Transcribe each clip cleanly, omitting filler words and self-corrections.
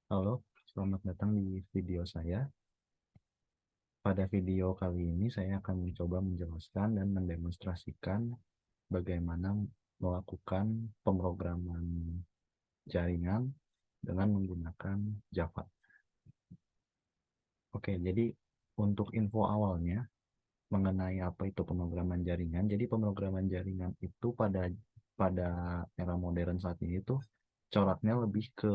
Halo, selamat datang di video saya. Pada video kali ini saya akan mencoba menjelaskan dan mendemonstrasikan bagaimana melakukan pemrograman jaringan dengan menggunakan Java. Oke, jadi untuk info awalnya mengenai apa itu pemrograman jaringan. Jadi pemrograman jaringan itu pada era modern saat ini tuh coraknya lebih ke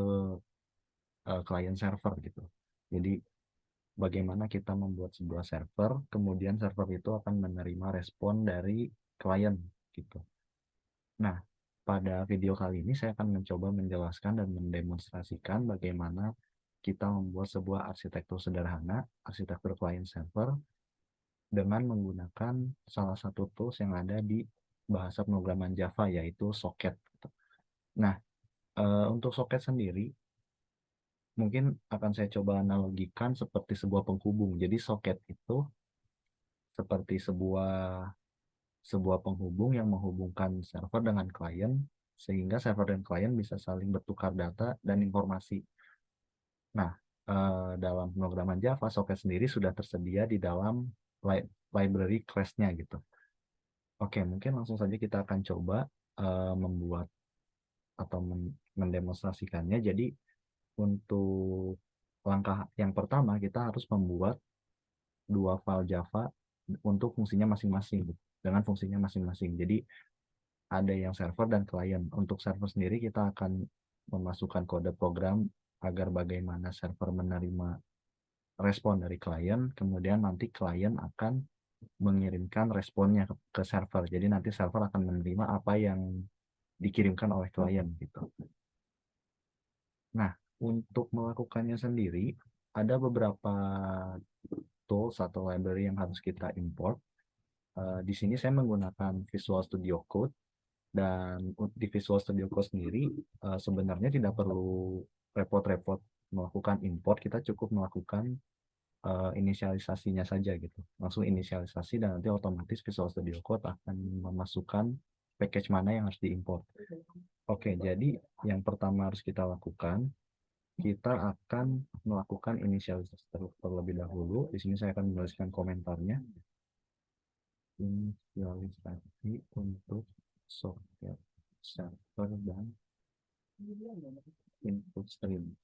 client server gitu. Jadi bagaimana kita membuat sebuah server, kemudian server itu akan menerima respon dari klien gitu. Nah, pada video kali ini saya akan mencoba menjelaskan dan mendemonstrasikan bagaimana kita membuat sebuah arsitektur sederhana, arsitektur client server dengan menggunakan salah satu tools yang ada di bahasa pemrograman Java yaitu socket. Nah, untuk socket sendiri mungkin akan saya coba analogikan seperti sebuah penghubung. Jadi socket itu seperti sebuah penghubung yang menghubungkan server dengan klien sehingga server dan klien bisa saling bertukar data dan informasi. Nah, dalam pemrograman Java, socket sendiri sudah tersedia di dalam library class-nya gitu. Oke, mungkin langsung saja kita akan coba membuat atau mendemonstrasikannya. Jadi untuk langkah yang pertama kita harus membuat dua file Java untuk fungsinya masing-masing dengan fungsinya masing-masing. Jadi ada yang server dan klien. Untuk server sendiri kita akan memasukkan kode program agar bagaimana server menerima respon dari klien, kemudian nanti klien akan mengirimkan responnya ke server. Jadi nanti server akan menerima apa yang dikirimkan oleh klien gitu. Nah, untuk melakukannya sendiri ada beberapa tools atau library yang harus kita import. Di sini saya menggunakan Visual Studio Code. Dan di Visual Studio Code sendiri sebenarnya tidak perlu repot-repot melakukan import, kita cukup melakukan inisialisasinya saja gitu. Langsung inisialisasi dan nanti otomatis Visual Studio Code akan memasukkan package mana yang harus diimport. Oke, jadi yang pertama harus kita lakukan, kita akan melakukan inisialisasi terlebih dahulu. Di sini saya akan menuliskan komentarnya. Inisialisasi untuk software server dan input stream.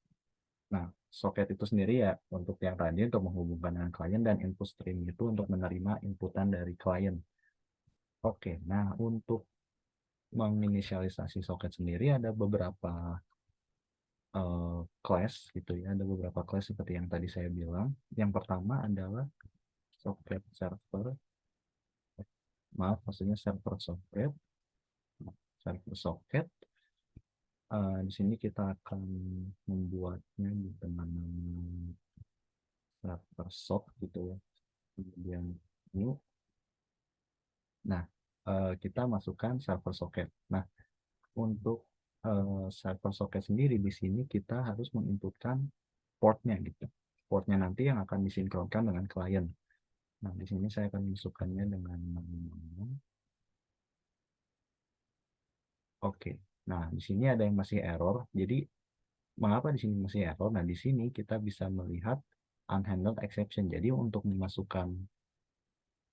Nah, socket itu sendiri ya untuk yang tadi untuk menghubungkan dengan klien dan input stream itu untuk menerima inputan dari klien. Oke, nah untuk menginisialisasi socket sendiri ada beberapa class gitu ya, ada beberapa class seperti yang tadi saya bilang. Yang pertama adalah socket server, maaf maksudnya server socket. Di sini kita akan membuatnya dengan server sock gitu ya, kemudian new. Nah, kita masukkan server socket. Nah, untuk server socket sendiri di sini kita harus menginputkan portnya gitu. Portnya nanti yang akan disinkronkan dengan klien. Nah, di sini saya akan masukkannya dengan oke. Nah, di sini ada yang masih error. Jadi, mengapa di sini masih error? Nah, di sini kita bisa melihat unhandled exception. Jadi, untuk memasukkan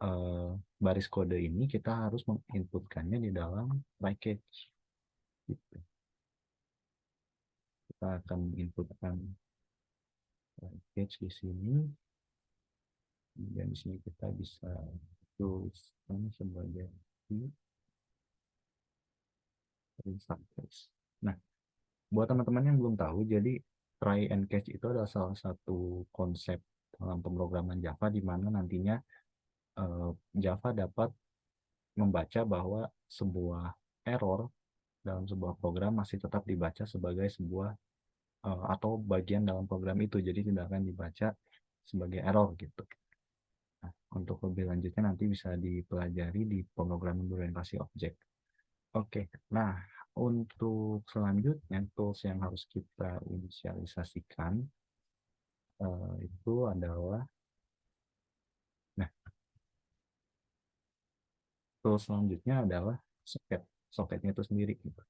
eh, baris kode ini, kita harus menginputkannya di dalam package. Gitu. Kita akan menginputkan package di sini. Kemudian di sini kita bisa tuliskan sebagai interface. Nah, buat teman-teman yang belum tahu, jadi try and catch itu adalah salah satu konsep dalam pemrograman Java di mana nantinya Java dapat membaca bahwa sebuah error dalam sebuah program masih tetap dibaca sebagai sebuah atau bagian dalam program itu, jadi tidak akan dibaca sebagai error gitu. Nah, untuk lebih lanjutnya nanti bisa dipelajari di pemrograman berorientasi objek. Oke, nah untuk selanjutnya tools yang harus kita inisialisasikan itu adalah, nah tools selanjutnya adalah socket. Socketnya itu sendiri gitu.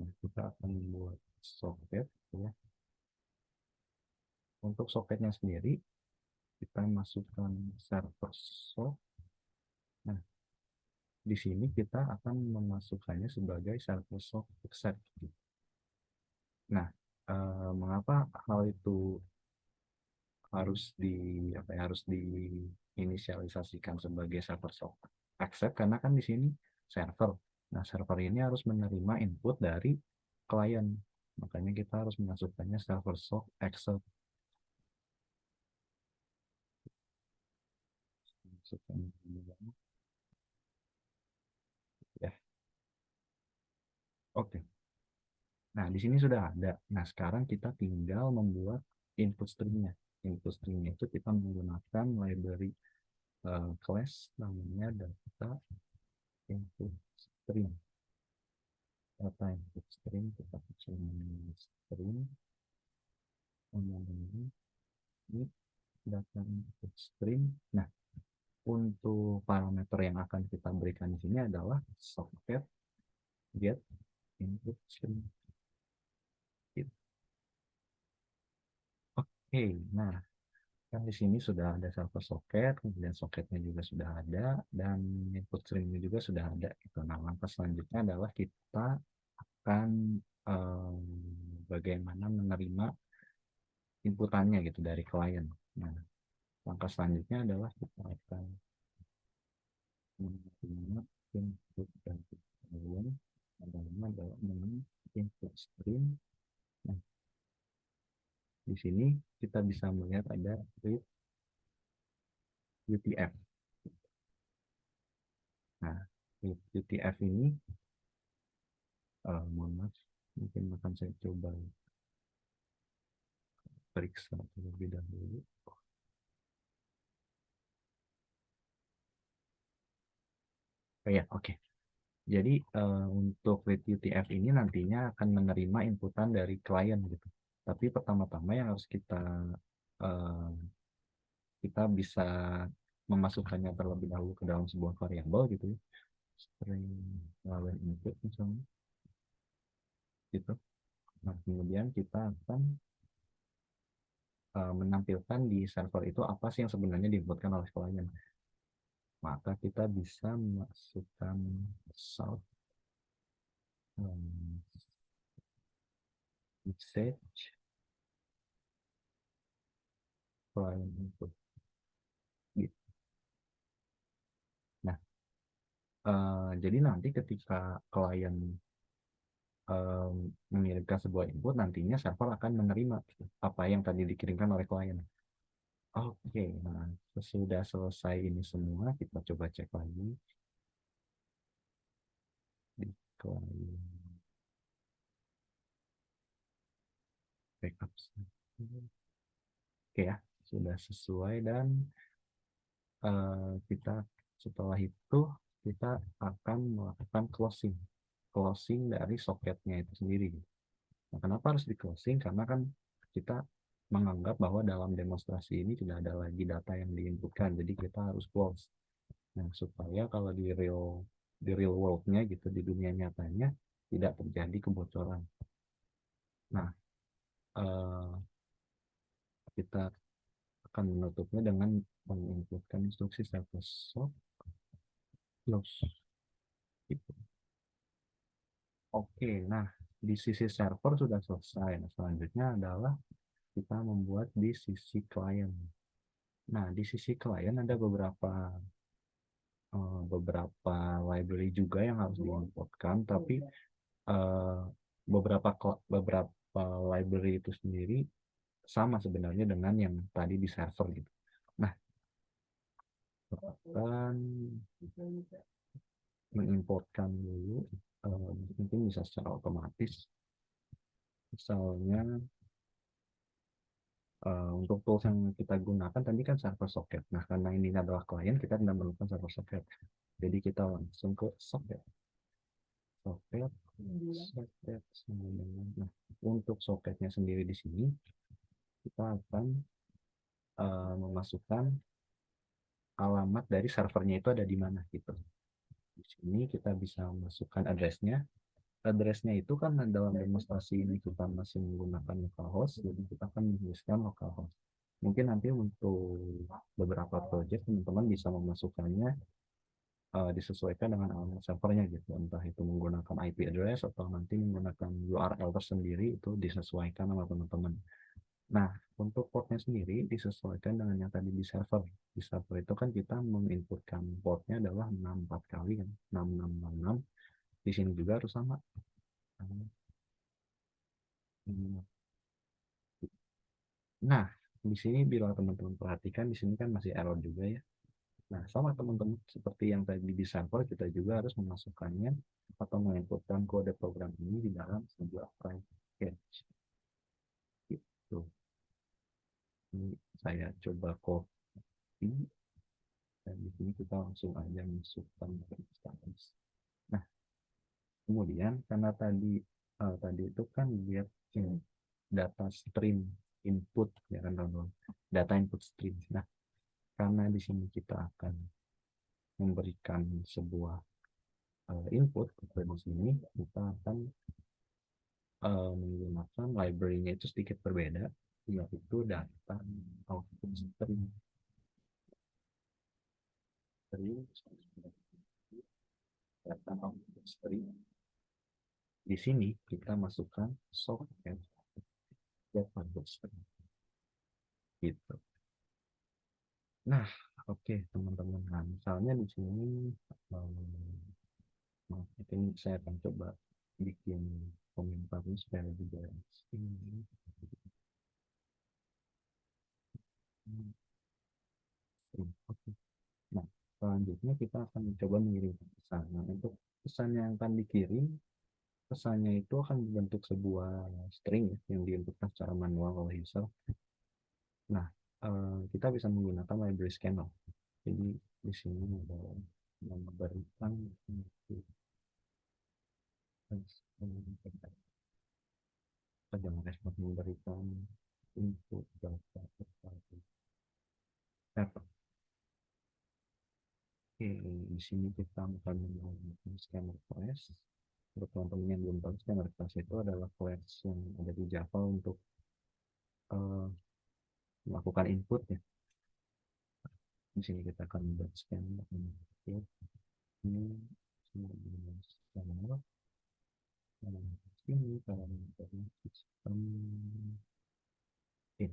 Nah, kita akan membuat socket ya. Untuk soketnya sendiri, kita masukkan server sock. Nah, di sini kita akan memasukkannya sebagai server sock accept. Nah, mengapa hal itu harus di apa ya, harus diinisialisasikan sebagai server sock accept? Karena kan di sini server. Nah, server ini harus menerima input dari klien. Makanya kita harus memasukkannya server sock accept. Masukkan ya. Oke. Nah, di sini sudah ada. Nah, sekarang kita tinggal membuat input stringnya. Input stringnya itu kita menggunakan library class namanya data input string. Data input string kita kecil string. Ini data input string. Nah, untuk parameter yang akan kita berikan di sini adalah socket get input string. Oke, nah kan di sini sudah ada server socket, kemudian soketnya juga sudah ada, dan input stringnya juga sudah ada. Gitu. Nah, langkah selanjutnya adalah kita akan bagaimana menerima inputannya gitu dari klien. Nah, langkah selanjutnya adalah kita akan menerima input dari klien. Adalah menu input string. Nah, di sini kita bisa melihat ada read UTF. Nah, read UTF ini mohon maaf, mungkin akan saya coba periksa terlebih dahulu. Oh ya, oke. Jadi untuk read UTF ini nantinya akan menerima inputan dari klien gitu. Tapi pertama-tama yang harus uh, kita bisa memasukkannya terlebih dahulu ke dalam sebuah variabel gitu ya. String lawan input misalnya gitu. Nah, kemudian kita akan menampilkan di server itu apa sih yang sebenarnya diinputkan oleh klien. Maka kita bisa memasukkan salt message client input gitu. Nah, jadi nanti ketika klien mengirimkan sebuah input, nantinya server akan menerima apa yang tadi dikirimkan oleh klien. Oke, nah sesudah selesai ini semua, kita coba cek lagi di klien backup. Oke ya, sudah sesuai dan kita setelah itu kita akan melakukan closing dari soketnya itu sendiri. Nah, kenapa harus di closing? Karena kan kita menganggap bahwa dalam demonstrasi ini tidak ada lagi data yang diinputkan, jadi kita harus close. Nah, supaya kalau di real world-nya gitu, di dunia nyatanya tidak terjadi kebocoran. Nah, eh, kita akan menutupnya dengan menginputkan instruksi service sock close. Gitu. Oke, nah di sisi server sudah selesai. Nah, selanjutnya adalah kita membuat di sisi klien. Nah, di sisi klien ada beberapa library juga yang harus diinputkan, tapi uh, beberapa library itu sendiri sama sebenarnya dengan yang tadi di server gitu. Nah, akan mengimportkan dulu, mungkin bisa secara otomatis. Misalnya untuk tools yang kita gunakan tadi kan server socket. Nah, karena ini adalah klien, kita tidak memerlukan server socket. Jadi kita langsung ke socket. Socket, socket sama dengan. Nah, untuk socketnya sendiri di sini kita akan memasukkan alamat dari servernya itu ada di mana gitu. Di sini kita bisa masukkan addressnya. address-nya itu kan dalam demonstrasi ini kita masih menggunakan localhost, jadi kita akan menggunakan localhost. Mungkin nanti untuk beberapa project teman-teman bisa memasukkannya disesuaikan dengan alamat servernya gitu, entah itu menggunakan IP address atau nanti menggunakan URL tersendiri, itu disesuaikan sama teman-teman. Nah, untuk portnya sendiri disesuaikan dengan yang tadi di server. Di server itu kan kita menginputkan portnya adalah 64 kali kan, 6666. Di sini juga harus sama. Nah, di sini bila teman-teman perhatikan di sini kan masih error juga ya. Nah, sama teman-teman seperti yang tadi di server, kita juga harus memasukkannya atau menginputkan kode program ini di dalam sebuah private cache. Gitu. Ini saya coba copy dan di sini kita langsung aja masukkan ke instansi. Nah, kemudian karena tadi itu kan lihat data stream input ya kan teman-teman. Data input stream. Nah, karena di sini kita akan memberikan sebuah input ke sini, kita akan menggunakan library-nya itu sedikit berbeda, yaitu data output stream. Data output stream. Di sini kita masukkan socket data output stream. Gitu. Nah, oke teman-teman. Nah, misalnya di sini mungkin saya akan coba bikin komentarnya supaya lebih jelas. Oke. Nah, selanjutnya kita akan mencoba mengirimkan pesan. Nah, untuk pesan yang akan dikirim, pesannya itu akan membentuk sebuah string ya, yang diinputkan secara manual oleh user. Nah, kita bisa menggunakan library scanner. Jadi di sini ada memberikan jangan respon memberikan input data terpadu. Oke, di sini kita akan menggunakan scanner class. Untuk teman-teman yang belum tahu, scanner class itu adalah class yang ada di Java untuk melakukan input ya. Di sini kita akan membuat scanner input. Ini scanner. Ini kalau dari sistem in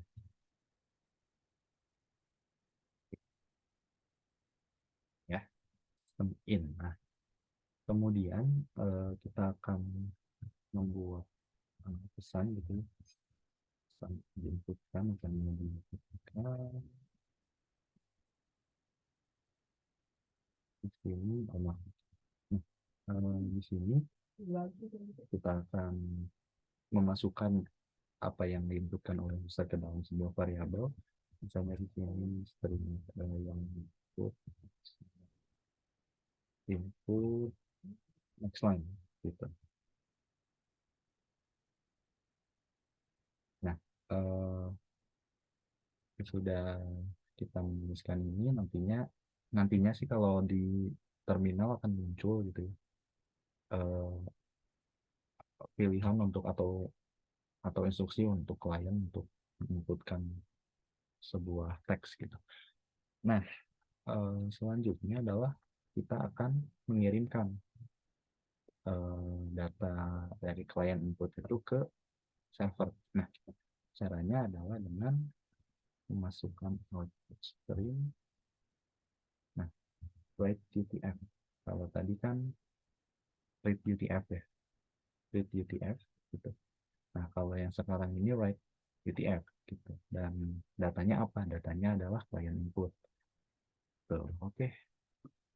ya, sistem in. Nah, kemudian kita akan membuat pesan gitu, pesan diinputkan akan diinputkan di sini. Di sini kita akan memasukkan apa yang diinputkan oleh user ke dalam sebuah variabel. Misalnya di sini string yang input next line gitu. Nah, sudah kita menuliskan ini, nantinya sih kalau di terminal akan muncul gitu ya, pilihan untuk atau instruksi untuk klien untuk menginputkan sebuah teks gitu. Nah, selanjutnya adalah kita akan mengirimkan data dari klien input itu ke server. Nah, caranya adalah dengan memasukkan output stream. Nah, write UTF. Kalau tadi kan read UTF ya, read UTF gitu. Nah, kalau yang sekarang ini write UTF gitu. Dan datanya apa? Datanya adalah client input. Tuh, oke.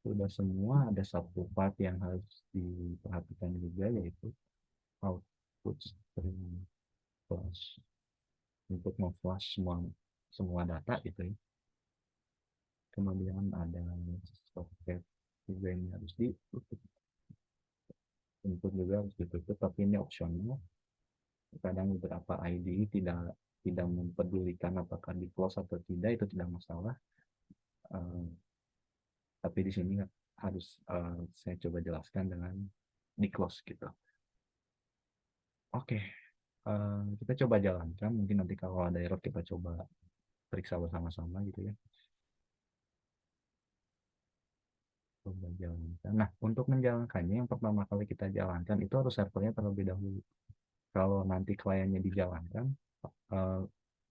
Sudah semua, ada satu part yang harus diperhatikan juga, yaitu output stream flash. Untuk memflash semua data gitu ya. Kemudian ada socket juga yang harus ditutup. Input juga harus ditutup, tapi ini opsional. Kadang beberapa IDE tidak mempedulikan apakah di close atau tidak, itu tidak masalah. Tapi di sini harus saya coba jelaskan dengan di close gitu. Oke, kita coba jalankan. Mungkin nanti kalau ada error kita coba periksa bersama-sama gitu ya. Coba jalankan. Nah, untuk menjalankannya yang pertama kali kita jalankan itu harus servernya terlebih dahulu. Kalau nanti kliennya dijalankan, eh,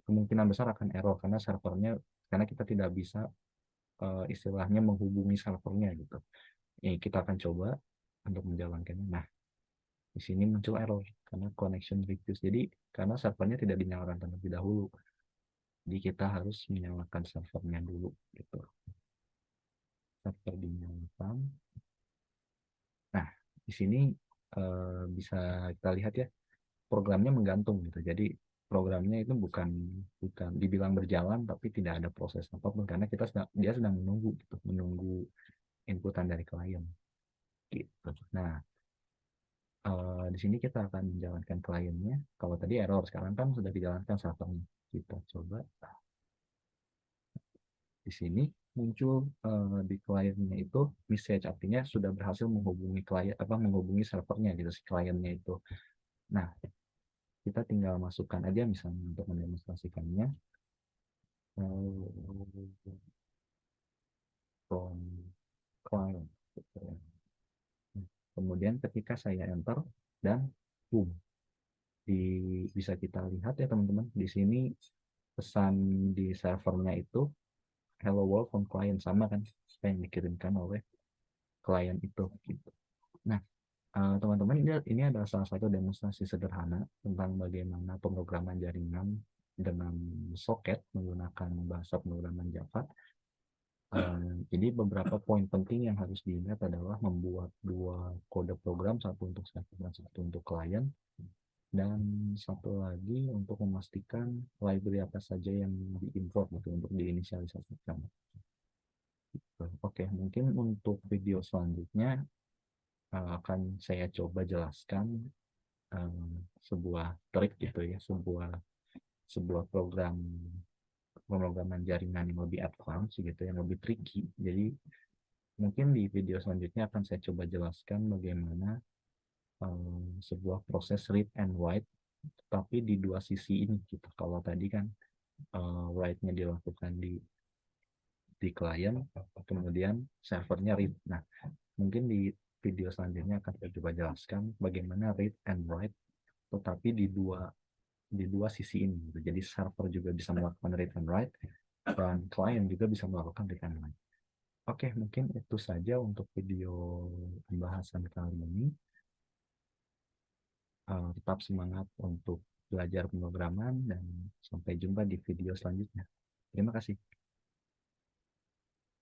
kemungkinan besar akan error karena servernya, karena kita tidak bisa istilahnya menghubungi servernya gitu. Ini kita akan coba untuk menjalankannya. Nah, di sini muncul error karena connection request. Jadi karena servernya tidak dinyalakan terlebih dahulu. Jadi kita harus menyalakan servernya dulu gitu. Server dinyalakan. Nah, di sini bisa kita lihat ya, programnya menggantung gitu. Jadi programnya itu bukan bukan dibilang berjalan tapi tidak ada proses apapun karena dia sedang menunggu gitu, menunggu inputan dari klien gitu. Nah, di sini kita akan menjalankan kliennya. Kalau tadi error, sekarang kan sudah dijalankan servernya. Kita coba di sini muncul di kliennya itu message, artinya sudah berhasil menghubungi klien, apa menghubungi servernya gitu si kliennya itu. Nah, kita tinggal masukkan aja misalnya untuk mendemonstrasikannya from client gitu ya. Kemudian ketika saya enter dan boom, di bisa kita lihat ya teman-teman, di sini pesan di servernya itu hello world from client, sama kan apa yang dikirimkan oleh klien itu gitu. Nah, teman-teman, ini adalah salah satu demonstrasi sederhana tentang bagaimana pemrograman jaringan dengan soket menggunakan bahasa pemrograman Java. Jadi beberapa poin penting yang harus diingat adalah membuat dua kode program, satu untuk server dan satu untuk klien, dan satu lagi untuk memastikan library apa saja yang diimport gitu untuk diinisialisasikan. Oke, mungkin untuk video selanjutnya akan saya coba jelaskan eh, sebuah trik gitu ya, sebuah pemrograman jaringan yang lebih advance gitu, yang lebih tricky. Jadi mungkin di video selanjutnya akan saya coba jelaskan bagaimana sebuah proses read and write, tapi di dua sisi ini gitu. Kalau tadi kan write-nya dilakukan di klien, kemudian servernya read. Nah, mungkin di video selanjutnya akan saya coba jelaskan bagaimana read and write, tetapi di dua sisi ini gitu. Jadi server juga bisa melakukan read and write dan klien juga bisa melakukan read and write. Oke, mungkin itu saja untuk video pembahasan kali ini. Tetap semangat untuk belajar pemrograman dan sampai jumpa di video selanjutnya. Terima kasih.